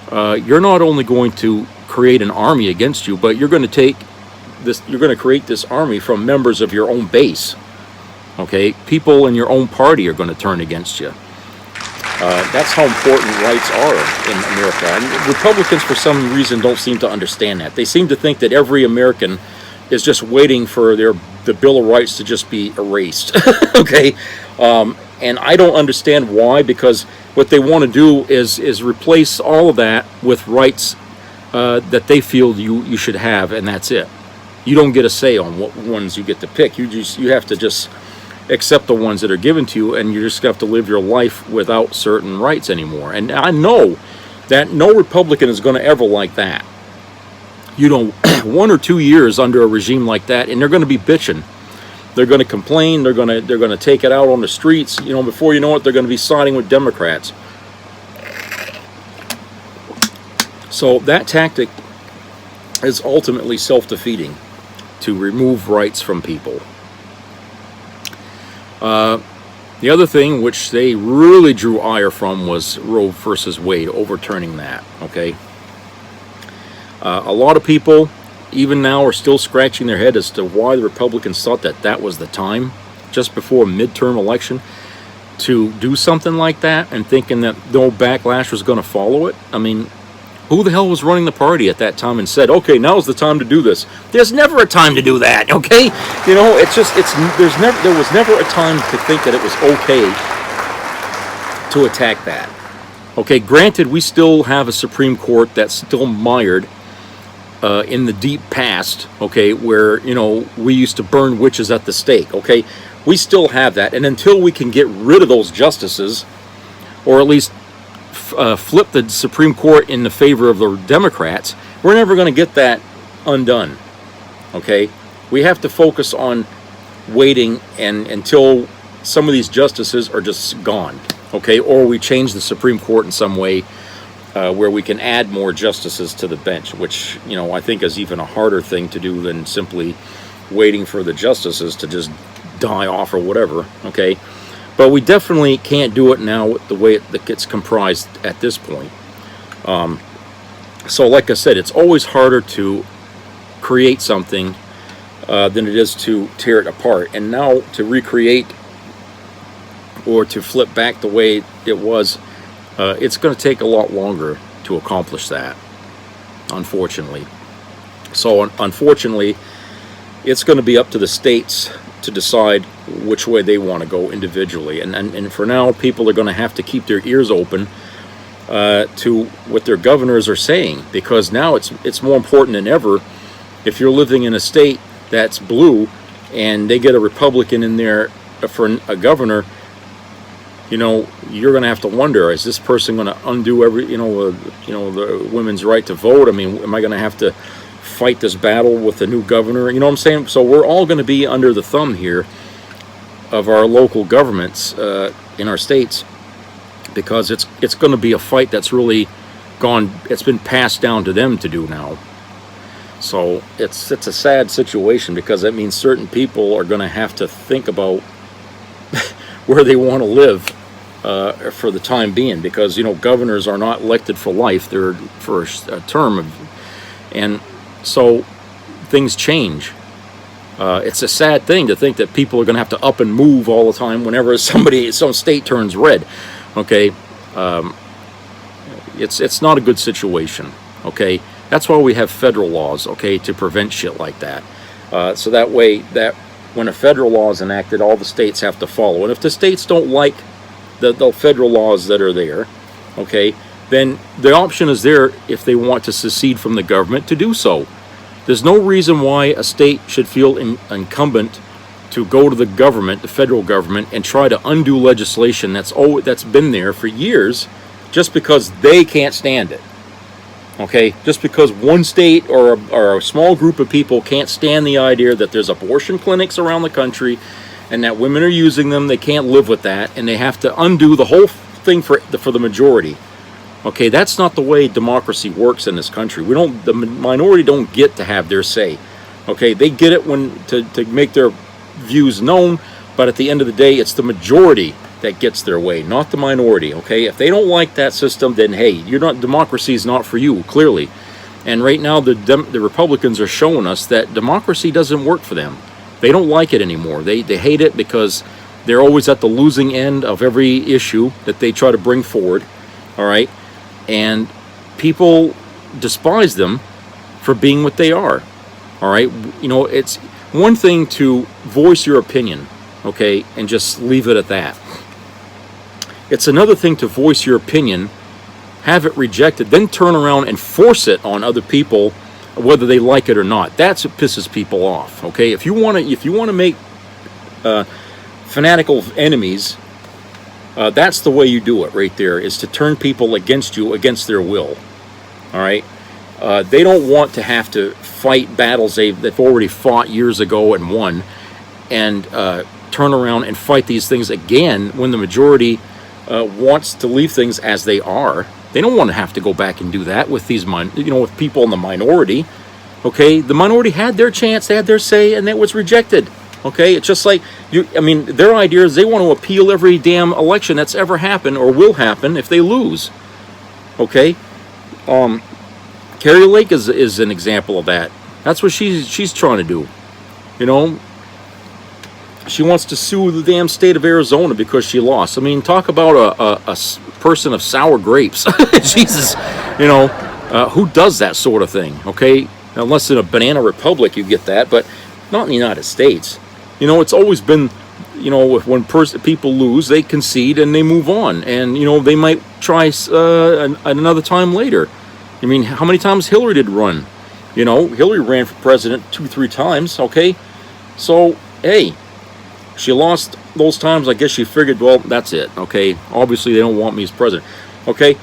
you're not only going to create an army against you, but you're going to create this army from members of your own base. Okay, people in your own party are going to turn against you. That's how important rights are in America. And Republicans, for some reason, don't seem to understand that. They seem to think that every American is just waiting for the Bill of Rights to just be erased. Okay, and I don't understand why, because what they want to do is replace all of that with rights that they feel you should have, and that's it. You don't get a say on what ones you get to pick. You have to just accept the ones that are given to you, and you just have to live your life without certain rights anymore. And I know that no Republican is going to ever like that. 1 or 2 years under a regime like that, and they're going to be bitching. They're going to complain. They're going to take it out on the streets. Before you know it, they're going to be siding with Democrats. So that tactic is ultimately self-defeating, to remove rights from people. The other thing which they really drew ire from was Roe versus Wade, overturning that. Okay, a lot of people, even now, are still scratching their head as to why the Republicans thought that was the time, just before a midterm election, to do something like that, and thinking that no backlash was going to follow it. I mean, who the hell was running the party at that time and said, okay, now's the time to do this? There's never a time to do that, okay? There was never a time to think that it was okay to attack that. Okay, granted, we still have a Supreme Court that's still mired in the deep past, okay, where, we used to burn witches at the stake, okay? We still have that, and until we can get rid of those justices, or at least flip the Supreme Court in the favor of the Democrats, we're never going to get that undone. Okay, we have to focus on waiting until some of these justices are just gone. Okay, or we change the Supreme Court in some way where we can add more justices to the bench, which, you know, I think is even a harder thing to do than simply waiting for the justices to just die off or whatever. Okay, but we definitely can't do it now with the way it gets comprised at this point. So like I said, it's always harder to create something than it is to tear it apart. And now to recreate or to flip back the way it was, it's going to take a lot longer to accomplish that, unfortunately. So unfortunately, it's going to be up to the states to decide which way they want to go individually. And for now, people are going to have to keep their ears open to what their governors are saying, because now it's more important than ever. If you're living in a state that's blue and they get a Republican in there for a governor, you know, you're going to have to wonder, is this person going to undo the women's right to vote? I mean, am I going to have to fight this battle with the new governor? You know what I'm saying? So we're all going to be under the thumb here of our local governments in our states, because it's going to be a fight that's really it's been passed down to them to do now. So it's a sad situation, because that means certain people are going to have to think about where they want to live for the time being, because, you know, governors are not elected for life; they're for a term, and so things change. It's a sad thing to think that people are going to have to up and move all the time whenever some state turns red. Okay, it's not a good situation. Okay, that's why we have federal laws. Okay, to prevent shit like that. So that way, that when a federal law is enacted, all the states have to follow. And if the states don't like the federal laws that are there, okay, then the option is there, if they want to secede from the government, to do so. There's no reason why a state should feel incumbent to go to the government, the federal government, and try to undo legislation that's been there for years, just because they can't stand it. Okay, just because one state or a small group of people can't stand the idea that there's abortion clinics around the country and that women are using them, they can't live with that, and they have to undo the whole thing for the majority. Okay, that's not the way democracy works in this country. The minority don't get to have their say. Okay, they get it to make their views known, but at the end of the day, it's the majority that gets their way, not the minority. Okay, if they don't like that system, then hey, democracy is not for you, clearly. And right now, the Republicans are showing us that democracy doesn't work for them. They don't like it anymore. They hate it because they're always at the losing end of every issue that they try to bring forward. All right, and people despise them for being what they are. All right, you know, it's one thing to voice your opinion, okay, and just leave it at that. It's another thing to voice your opinion, have it rejected, then turn around and force it on other people, whether they like it or not. That's what pisses people off. Okay, if you want to make fanatical enemies, that's the way you do it. Right there is to turn people against you, against their will. All right, they don't want to have to fight battles they've already fought years ago and won, and turn around and fight these things again when the majority wants to leave things as they are. They don't want to have to go back and do that with these with people in the minority. Okay, the minority had their chance, they had their say, and that was rejected. Okay, it's just like their idea is they want to appeal every damn election that's ever happened or will happen if they lose. Okay, Carrie Lake is an example of that. That's what she's trying to do. You know, she wants to sue the damn state of Arizona because she lost. I mean, talk about a person of sour grapes. Jesus, who does that sort of thing? Okay, unless in a banana republic you get that, but not in the United States. You know, it's always been, when people lose, they concede and they move on, and they might try another time later. I mean, how many times Hillary did run? Hillary ran for president 2-3 times. Okay, so hey, she lost those times. I guess she figured, well, that's it. Okay, obviously they don't want me as president. Okay,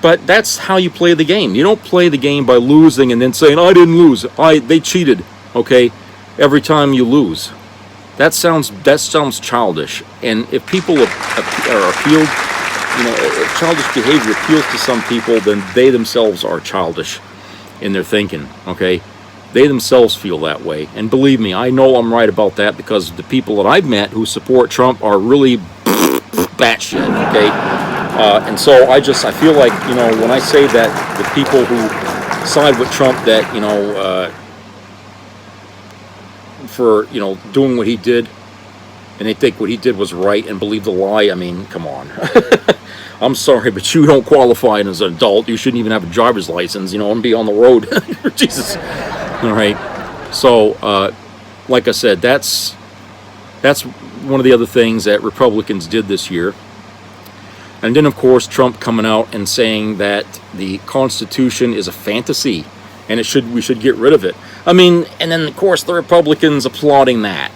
But that's how you play the game. You don't play the game by losing and then saying, I didn't lose. They cheated, okay, every time you lose. That sounds childish. And if people are appealed, if childish behavior appeals to some people, then they themselves are childish in their thinking, okay? They themselves feel that way. And believe me, I know I'm right about that because the people that I've met who support Trump are really batshit, okay? And so I feel like, when I say that the people who side with Trump that, for, doing what he did, and they think what he did was right and believe the lie, I mean, come on. I'm sorry, but you don't qualify as an adult. You shouldn't even have a driver's license, and be on the road. Jesus. All right. So, like I said, that's one of the other things that Republicans did this year. And then, of course, Trump coming out and saying that the Constitution is a fantasy and we should get rid of it. I mean, and then, of course, the Republicans applauding that.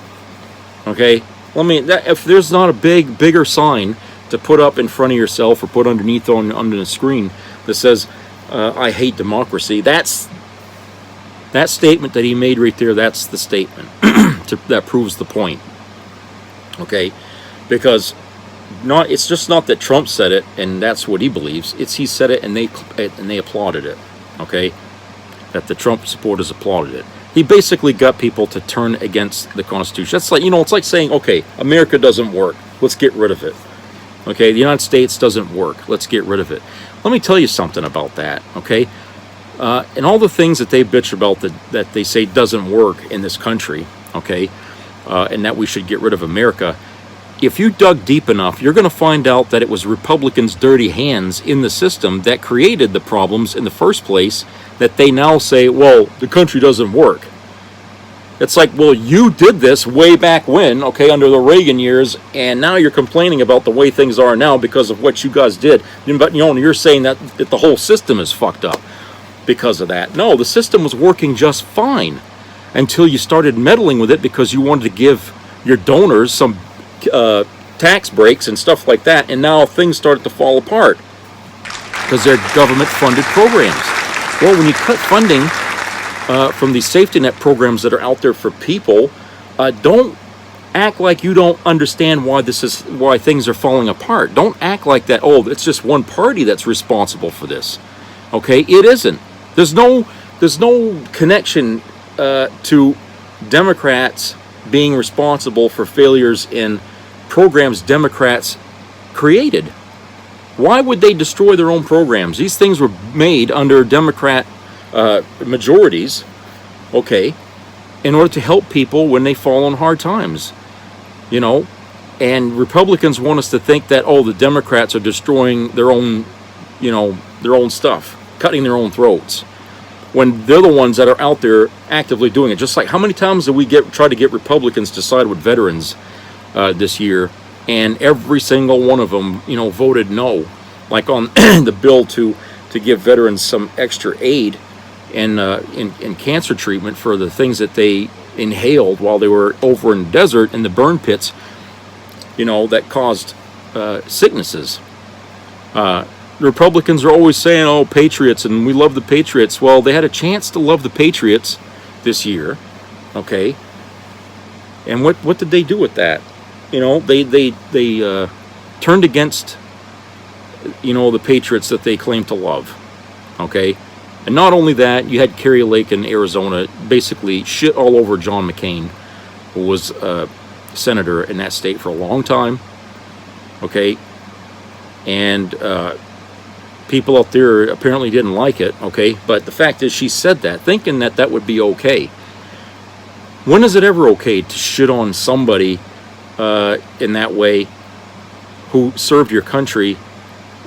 Okay? If there's not a bigger sign to put up in front of yourself or put underneath under the screen that says, I hate democracy, that statement that he made right there, that's the statement that proves the point. Okay? Because it's just not that Trump said it and that's what he believes. It's he said it and they applauded it. Okay? That the Trump supporters applauded it. He basically got people to turn against the Constitution. That's like, it's like saying, okay, America doesn't work. Let's get rid of it. Okay, the United States doesn't work. Let's get rid of it. Let me tell you something about that, okay? And all the things that they bitch about that they say doesn't work in this country, okay, and that we should get rid of America, if you dug deep enough, you're going to find out that it was Republicans' dirty hands in the system that created the problems in the first place, that they now say, well, the country doesn't work. It's like, well, you did this way back when, okay, under the Reagan years, and now you're complaining about the way things are now because of what you guys did. But, you're saying that the whole system is fucked up because of that. No, the system was working just fine until you started meddling with it because you wanted to give your donors some tax breaks and stuff like that, and now things started to fall apart because they're government-funded programs. Well, when you cut funding from these safety net programs that are out there for people, don't act like you don't understand why things are falling apart. Don't act like that, it's just one party that's responsible for this. Okay? It isn't. There's no connection to Democrats being responsible for failures in programs Democrats created. Why would they destroy their own programs? These things were made under Democrat majorities, okay, in order to help people when they fall on hard times, and Republicans want us to think that, the Democrats are destroying their own, their own stuff, cutting their own throats, when they're the ones that are out there actively doing it. Just like, how many times did we try to get Republicans to side with veterans this year, and every single one of them, voted no, like on the bill to give veterans some extra aid in cancer treatment for the things that they inhaled while they were over in the desert in the burn pits, that caused sicknesses. The Republicans are always saying, patriots, and we love the patriots. Well, they had a chance to love the patriots this year, okay? And what did they do with that? They turned against, the patriots that they claim to love, okay? And not only that, you had Kerry Lake in Arizona basically shit all over John McCain, who was a senator in that state for a long time, okay? And people out there apparently didn't like it, okay? But the fact is, she said that, thinking that would be okay. When is it ever okay to shit on somebody in that way who served your country,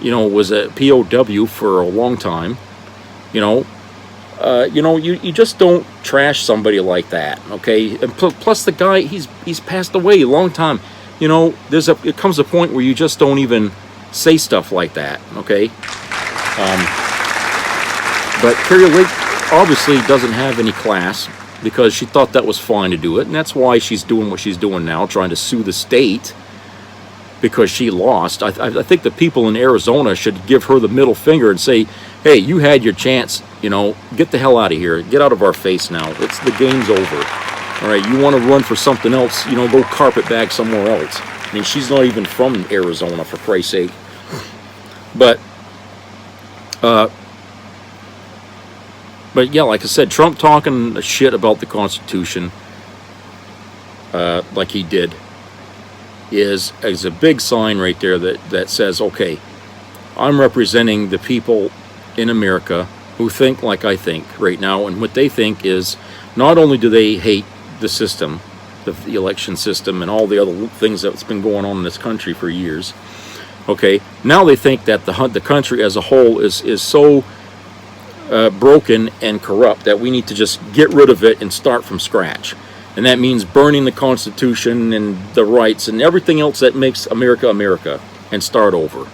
was a POW for a long time? You just don't trash somebody like that, okay? And plus, the guy, he's passed away a long time. It comes a point where you just don't even say stuff like that, okay? But Kerry Lake obviously doesn't have any class because she thought that was fine to do it, and that's why she's doing what she's doing now, trying to sue the state because she lost. I think the people in Arizona should give her the middle finger and say, hey, you had your chance, you know, get the hell out of here. Get out of our face now. The game's over. All right, you want to run for something else, you know, go carpetbag somewhere else. I mean, she's not even from Arizona, for Christ's sake. But yeah, like I said, Trump talking shit about the Constitution, like he did, is a big sign right there that says, okay, I'm representing the people in America who think like I think right now, and what they think is not only do they hate the system, the election system, and all the other things that's been going on in this country for years. Okay, now they think that the country as a whole is so broken and corrupt that we need to just get rid of it and start from scratch. And that means burning the Constitution and the rights and everything else that makes America America and start over.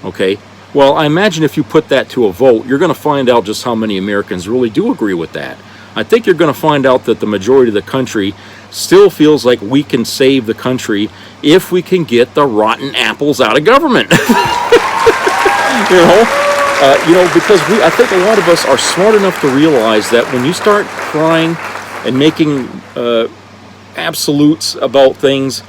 Okay? Well, I imagine if you put that to a vote, you're going to find out just how many Americans really do agree with that. I think you're going to find out that the majority of the country still feels like we can save the country if we can get the rotten apples out of government. You know, because I think a lot of us are smart enough to realize that when you start crying and making absolutes about things,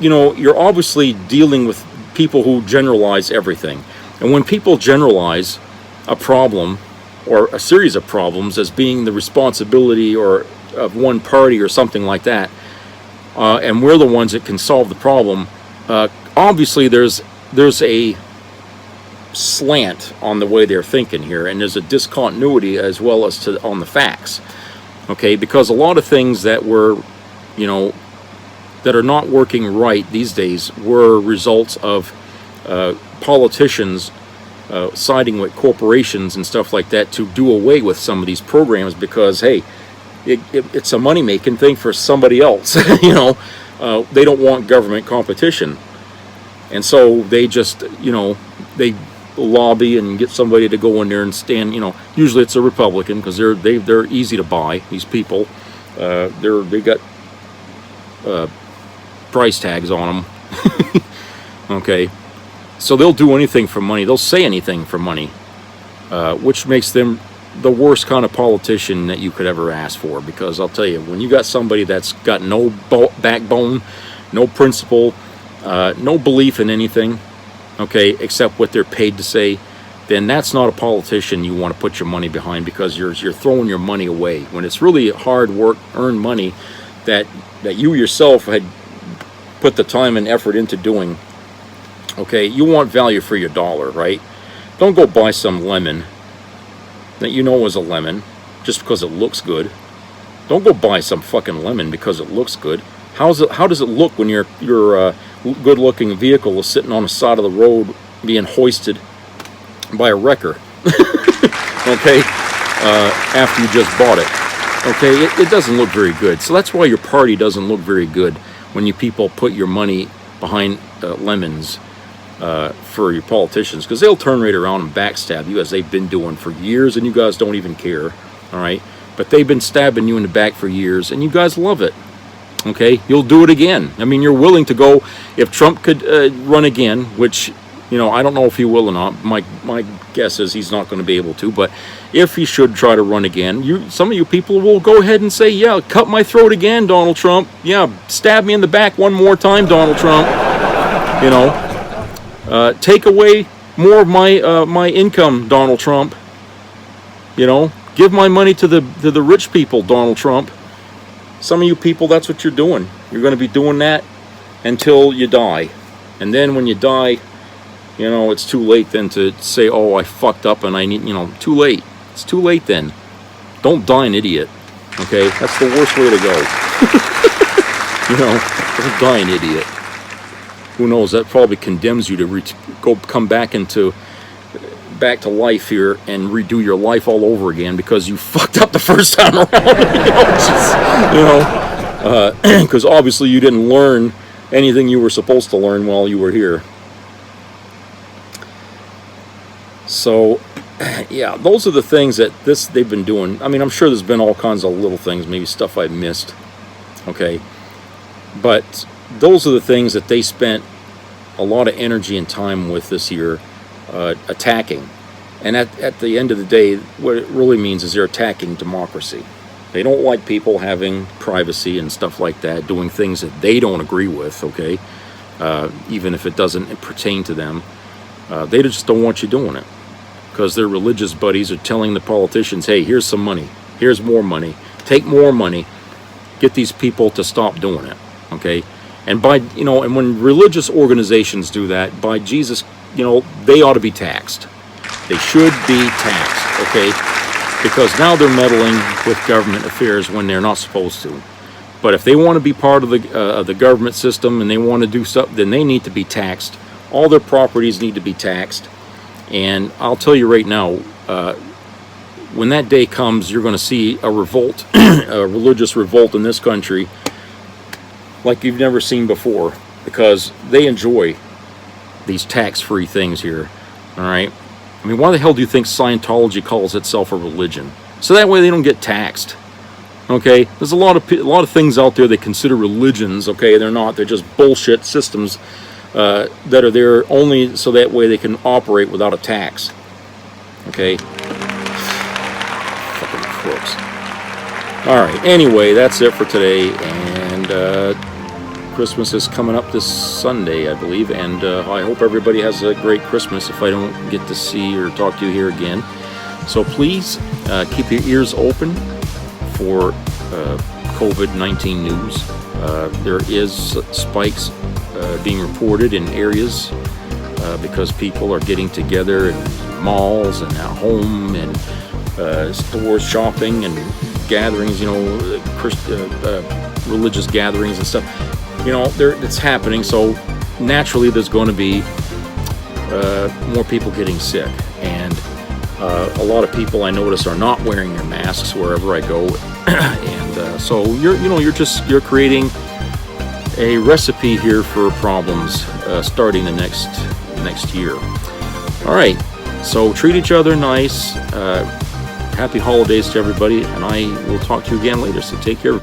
you know, you're obviously dealing with people who generalize everything. And when people generalize a problem or a series of problems as being the responsibility or of one party or something like that, and we're the ones that can solve the problem, obviously there's a slant on the way they're thinking here, and there's a discontinuity as well as on the facts. Okay, because a lot of things that were, you know, that are not working right these days were results of politicians siding with corporations and stuff like that to do away with some of these programs because, hey, it's a money-making thing for somebody else. You know, they don't want government competition. And so they just, you know, they lobby and get somebody to go in there and stand, you know, usually it's a Republican because they're easy to buy, these people. They got price tags on them. Okay. So they'll do anything for money. They'll say anything for money, which makes them the worst kind of politician that you could ever ask for. Because I'll tell you, when you got somebody that's got no backbone, no principle, no belief in anything, okay, except what they're paid to say, then that's not a politician you want to put your money behind, because you're throwing your money away when it's really hard work, earned money that you yourself had put the time and effort into doing. Okay, you want value for your dollar, right? Don't go buy some lemon that you know is a lemon just because it looks good. Don't go buy some fucking lemon because it looks good. How does it look when your good-looking vehicle is sitting on the side of the road being hoisted by a wrecker? Okay, after you just bought it. Okay, it doesn't look very good. So that's why your party doesn't look very good when you people put your money behind lemons for your politicians, because they'll turn right around and backstab you as they've been doing for years, and you guys don't even care. All right, but they've been stabbing you in the back for years, and you guys love it. Okay, you'll do it again. I mean, you're willing to go if Trump could run again, which, you know, I don't know if he will or not. My guess is he's not going to be able to. But if he should try to run again, some of you people will go ahead and say, "Yeah, cut my throat again, Donald Trump. Yeah, stab me in the back one more time, Donald Trump. You know, take away more of my income, Donald Trump. You know, give my money to the rich people, Donald Trump." Some of you people, that's what you're doing. You're going to be doing that until you die. And then when you die, you know, it's too late then to say, "Oh, I fucked up and I need," you know, too late. It's too late then. Don't die an idiot. Okay? That's the worst way to go. You know, don't die an idiot. Who knows? That probably condemns you to come back to life here and redo your life all over again because you fucked up the first time around. Because obviously you didn't learn anything you were supposed to learn while you were here. So, yeah, those are the things that they've been doing. I mean, I'm sure there's been all kinds of little things, maybe stuff I missed. Okay, but those are the things that they spent a lot of energy and time with this year, attacking. And at the end of the day, what it really means is they're attacking democracy. They don't like people having privacy and stuff like that, doing things that they don't agree with, okay? Even if it doesn't pertain to them. They just don't want you doing it. Because their religious buddies are telling the politicians, hey, here's some money. Here's more money. Take more money. Get these people to stop doing it, okay? And and when religious organizations do that, by Jesus, they ought to be taxed. They should be taxed, okay? Because now they're meddling with government affairs when they're not supposed to. But if they want to be part of the government system and they want to do something, then they need to be taxed. All their properties need to be taxed. And I'll tell you right now, when that day comes, you're going to see a revolt, a religious revolt in this country like you've never seen before, because they enjoy these tax-free things here, all right? I mean, why the hell do you think Scientology calls itself a religion? So that way they don't get taxed, okay? There's a lot of things out there they consider religions, okay? They're not. They're just bullshit systems that are there only so that way they can operate without a tax, okay? Fucking crooks. All right, anyway, that's it for today, and Christmas is coming up this Sunday, I believe, and I hope everybody has a great Christmas if I don't get to see or talk to you here again. So please keep your ears open for COVID-19 news. There is spikes being reported in areas because people are getting together in malls and at home and stores, shopping and gatherings, religious gatherings and stuff. It's happening, so naturally there's going to be more people getting sick, and a lot of people I notice are not wearing their masks wherever I go, and so you're creating a recipe here for problems starting the next year. All right, so treat each other nice. Happy holidays to everybody, and I will talk to you again later. So take care.